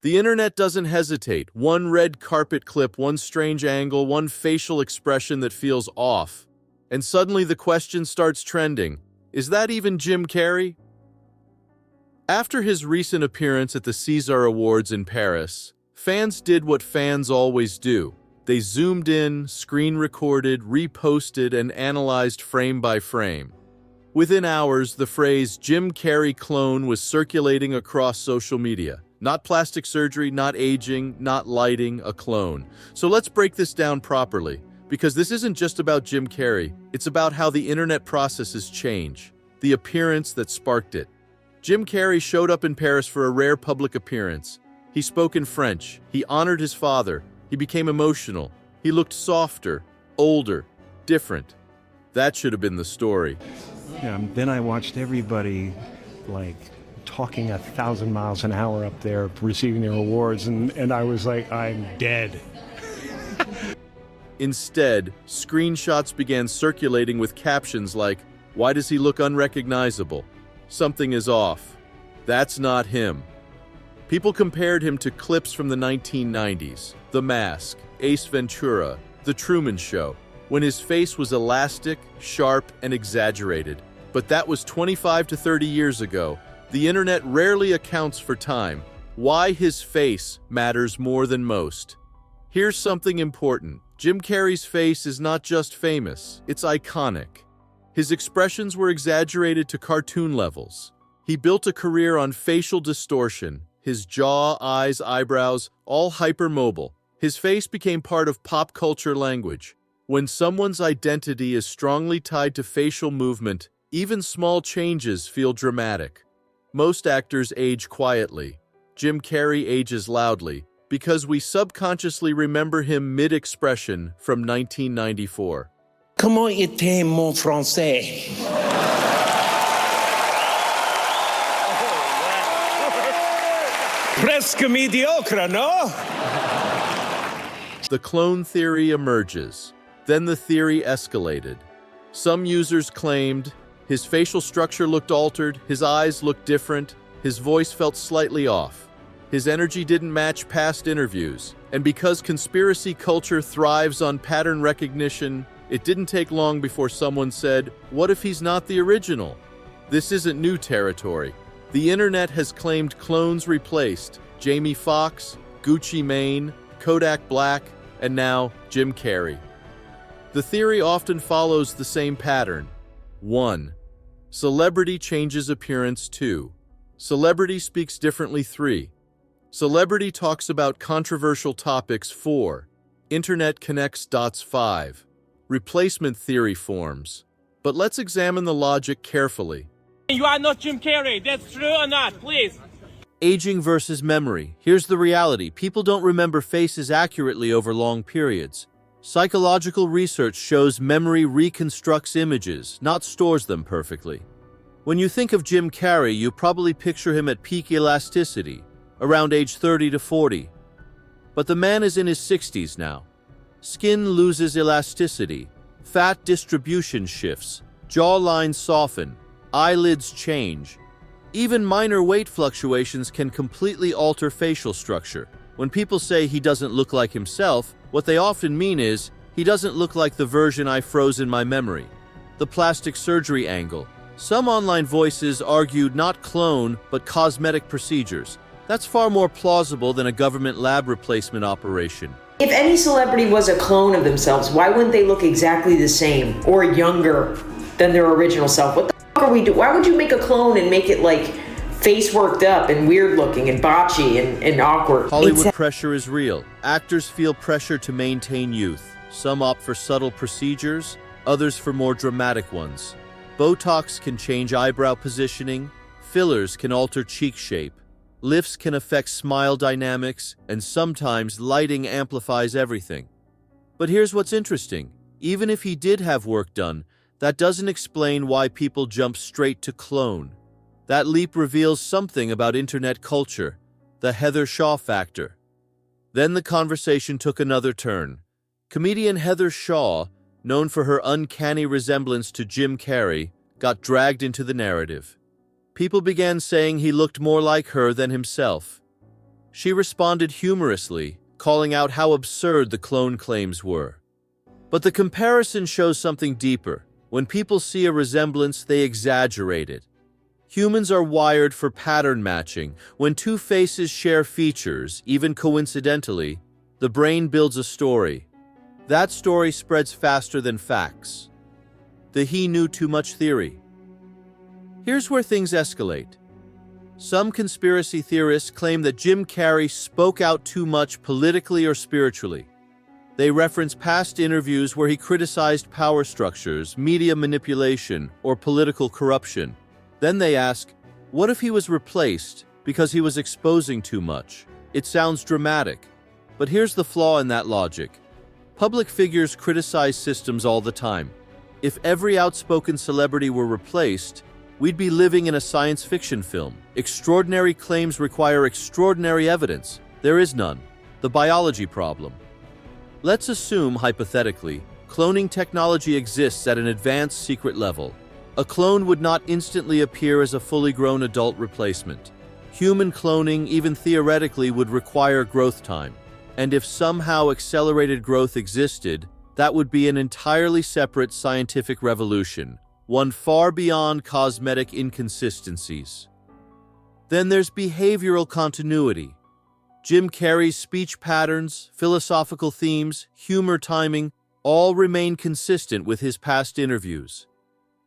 The internet doesn't hesitate. One red carpet clip, one strange angle, one facial expression that feels off. And suddenly the question starts trending. Is that even Jim Carrey? After his recent appearance at the César Awards in Paris, fans did what fans always do. They zoomed in, screen recorded, reposted, and analyzed frame by frame. Within hours, the phrase Jim Carrey clone was circulating across social media. Not plastic surgery, not aging, not lighting, a clone. So let's break this down properly, because this isn't just about Jim Carrey, it's about how the internet processes change, the appearance that sparked it. Jim Carrey showed up in Paris for a rare public appearance. He spoke in French, he honored his father, he became emotional, he looked softer, older, different. That should have been the story. Yeah, then I watched everybody, talking 1,000 miles an hour up there, receiving their awards, and I was like, I'm dead. Instead, screenshots began circulating with captions like, "Why does he look unrecognizable? Something is off. That's not him." People compared him to clips from the 1990s, The Mask, Ace Ventura, The Truman Show, when his face was elastic, sharp, and exaggerated. But that was 25 to 30 years ago. The internet rarely accounts for time. Why his face matters more than most. Here's something important. Jim Carrey's face is not just famous, it's iconic. His expressions were exaggerated to cartoon levels. He built a career on facial distortion, his jaw, eyes, eyebrows, all hypermobile. His face became part of pop culture language. When someone's identity is strongly tied to facial movement, even small changes feel dramatic. Most actors age quietly. Jim Carrey ages loudly, because we subconsciously remember him mid-expression from 1994. Comment était mon français? Presque médiocre, no? The clone theory emerges. Then the theory escalated. Some users claimed his facial structure looked altered, his eyes looked different, his voice felt slightly off. His energy didn't match past interviews. And because conspiracy culture thrives on pattern recognition, it didn't take long before someone said, "What if he's not the original?" This isn't new territory. The internet has claimed clones replaced Jamie Foxx, Gucci Mane, Kodak Black, and now Jim Carrey. The theory often follows the same pattern. 1. Celebrity changes appearance. 2. Celebrity speaks differently. 3. Celebrity talks about controversial topics. 4. Internet connects dots. 5. Replacement theory forms. But let's examine the logic carefully. You are not Jim Carrey. That's true or not, please? Aging versus memory. Here's the reality. People don't remember faces accurately over long periods. Psychological research shows memory reconstructs images, not stores them perfectly. When you think of Jim Carrey, you probably picture him at peak elasticity, around age 30 to 40. But the man is in his 60s now. Skin loses elasticity, fat distribution shifts, jawlines soften, eyelids change. Even minor weight fluctuations can completely alter facial structure. When people say he doesn't look like himself, what they often mean is, he doesn't look like the version I froze in my memory. The plastic surgery angle. Some online voices argued not clone, but cosmetic procedures. That's far more plausible than a government lab replacement operation. If any celebrity was a clone of themselves, why wouldn't they look exactly the same or younger than their original self? What the fuck are we doing? Why would you make a clone and make it face worked up and weird looking and botchy and awkward? Hollywood pressure is real. Actors feel pressure to maintain youth. Some opt for subtle procedures, others for more dramatic ones. Botox can change eyebrow positioning, fillers can alter cheek shape, lifts can affect smile dynamics, and sometimes lighting amplifies everything. But here's what's interesting. Even if he did have work done, that doesn't explain why people jump straight to clone. That leap reveals something about internet culture, the Heather Shaw factor. Then the conversation took another turn. Comedian Heather Shaw, known for her uncanny resemblance to Jim Carrey, got dragged into the narrative. People began saying he looked more like her than himself. She responded humorously, calling out how absurd the clone claims were. But the comparison shows something deeper. When people see a resemblance, they exaggerate it. Humans are wired for pattern matching. When two faces share features, even coincidentally, the brain builds a story. That story spreads faster than facts. The "he knew too much" theory. Here's where things escalate. Some conspiracy theorists claim that Jim Carrey spoke out too much politically or spiritually. They reference past interviews where he criticized power structures, media manipulation, or political corruption. Then they ask, what if he was replaced because he was exposing too much? It sounds dramatic, but here's the flaw in that logic. Public figures criticize systems all the time. If every outspoken celebrity were replaced, we'd be living in a science fiction film. Extraordinary claims require extraordinary evidence. There is none. The biology problem. Let's assume, hypothetically, cloning technology exists at an advanced secret level. A clone would not instantly appear as a fully grown adult replacement. Human cloning, even theoretically, would require growth time. And if somehow accelerated growth existed, that would be an entirely separate scientific revolution, one far beyond cosmetic inconsistencies. Then there's behavioral continuity. Jim Carrey's speech patterns, philosophical themes, humor timing, all remain consistent with his past interviews.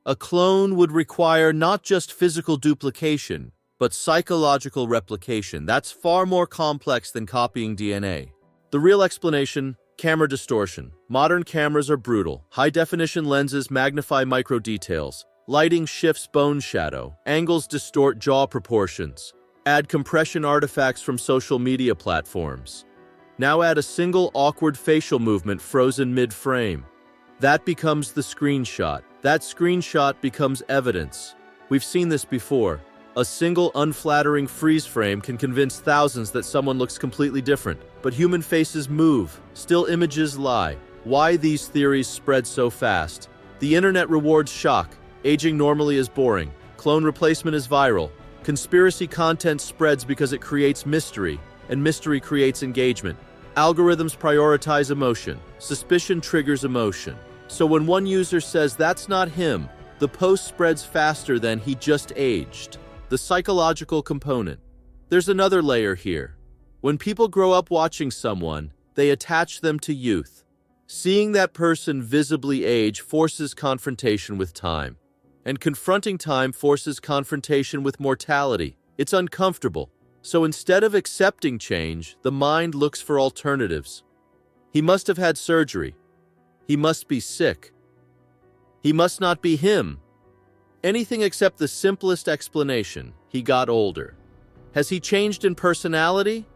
A clone would require not just physical duplication, but psychological replication. That's far more complex than copying DNA. The real explanation: camera distortion. Modern cameras are brutal. High-definition lenses magnify micro details. Lighting shifts bone shadow. Angles distort jaw proportions. Add compression artifacts from social media platforms. Now add a single awkward facial movement frozen mid-frame. That becomes the screenshot. That screenshot becomes evidence. We've seen this before. A single unflattering freeze frame can convince thousands that someone looks completely different. But human faces move. Still images lie. Why these theories spread so fast? The internet rewards shock. Aging normally is boring. Clone replacement is viral. Conspiracy content spreads because it creates mystery, and mystery creates engagement. Algorithms prioritize emotion. Suspicion triggers emotion. So when one user says that's not him, the post spreads faster than "he just aged." The psychological component. There's another layer here. When people grow up watching someone, they attach them to youth. Seeing that person visibly age forces confrontation with time. And confronting time forces confrontation with mortality. It's uncomfortable. So instead of accepting change, the mind looks for alternatives. He must have had surgery. He must be sick. He must not be him. Anything except the simplest explanation: he got older. Has he changed in personality?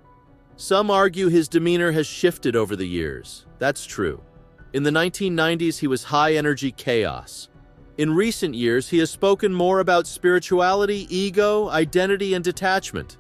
Some argue his demeanor has shifted over the years. That's true. In the 1990s, he was high-energy chaos. In recent years, he has spoken more about spirituality, ego, identity, and detachment.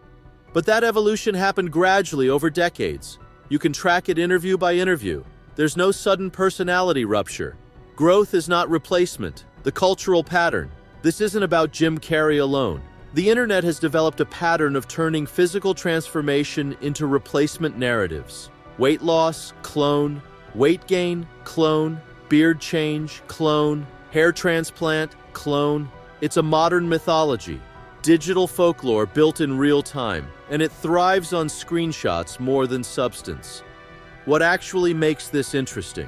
But that evolution happened gradually over decades. You can track it interview by interview. There's no sudden personality rupture. Growth is not replacement. The cultural pattern. This isn't about Jim Carrey alone. The internet has developed a pattern of turning physical transformation into replacement narratives. Weight loss, clone. Weight gain, clone. Beard change, clone. Hair transplant, clone. It's a modern mythology. Digital folklore built in real time, and it thrives on screenshots more than substance. What actually makes this interesting?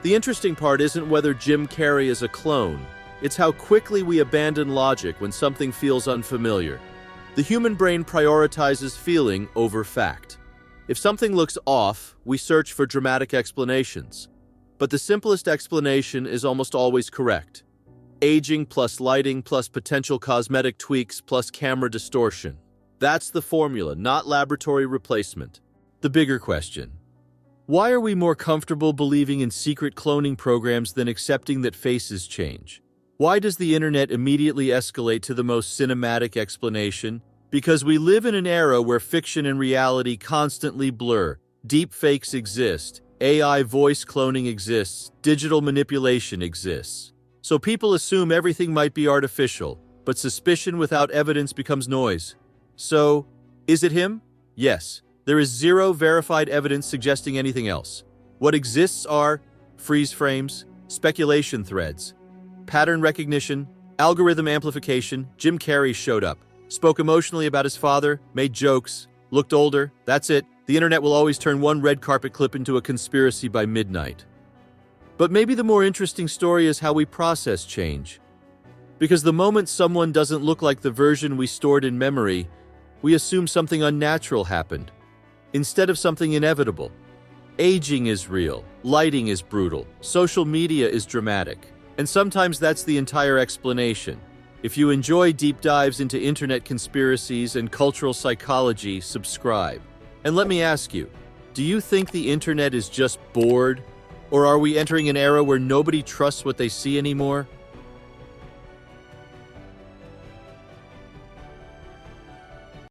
The interesting part isn't whether Jim Carrey is a clone. It's how quickly we abandon logic when something feels unfamiliar. The human brain prioritizes feeling over fact. If something looks off, we search for dramatic explanations. But the simplest explanation is almost always correct. Aging plus lighting plus potential cosmetic tweaks plus camera distortion. That's the formula, not laboratory replacement. The bigger question: why are we more comfortable believing in secret cloning programs than accepting that faces change? Why does the internet immediately escalate to the most cinematic explanation? Because we live in an era where fiction and reality constantly blur. Deepfakes exist. AI voice cloning exists. Digital manipulation exists. So people assume everything might be artificial, but suspicion without evidence becomes noise. So, is it him? Yes, there is zero verified evidence suggesting anything else. What exists are freeze frames, speculation threads, pattern recognition, algorithm amplification. Jim Carrey showed up, spoke emotionally about his father, made jokes, looked older. That's it. The internet will always turn one red carpet clip into a conspiracy by midnight. But maybe the more interesting story is how we process change. Because the moment someone doesn't look like the version we stored in memory, we assume something unnatural happened, instead of something inevitable. Aging is real, lighting is brutal, social media is dramatic, and sometimes that's the entire explanation. If you enjoy deep dives into internet conspiracies and cultural psychology, subscribe. And let me ask you, do you think the internet is just bored? Or are we entering an era where nobody trusts what they see anymore?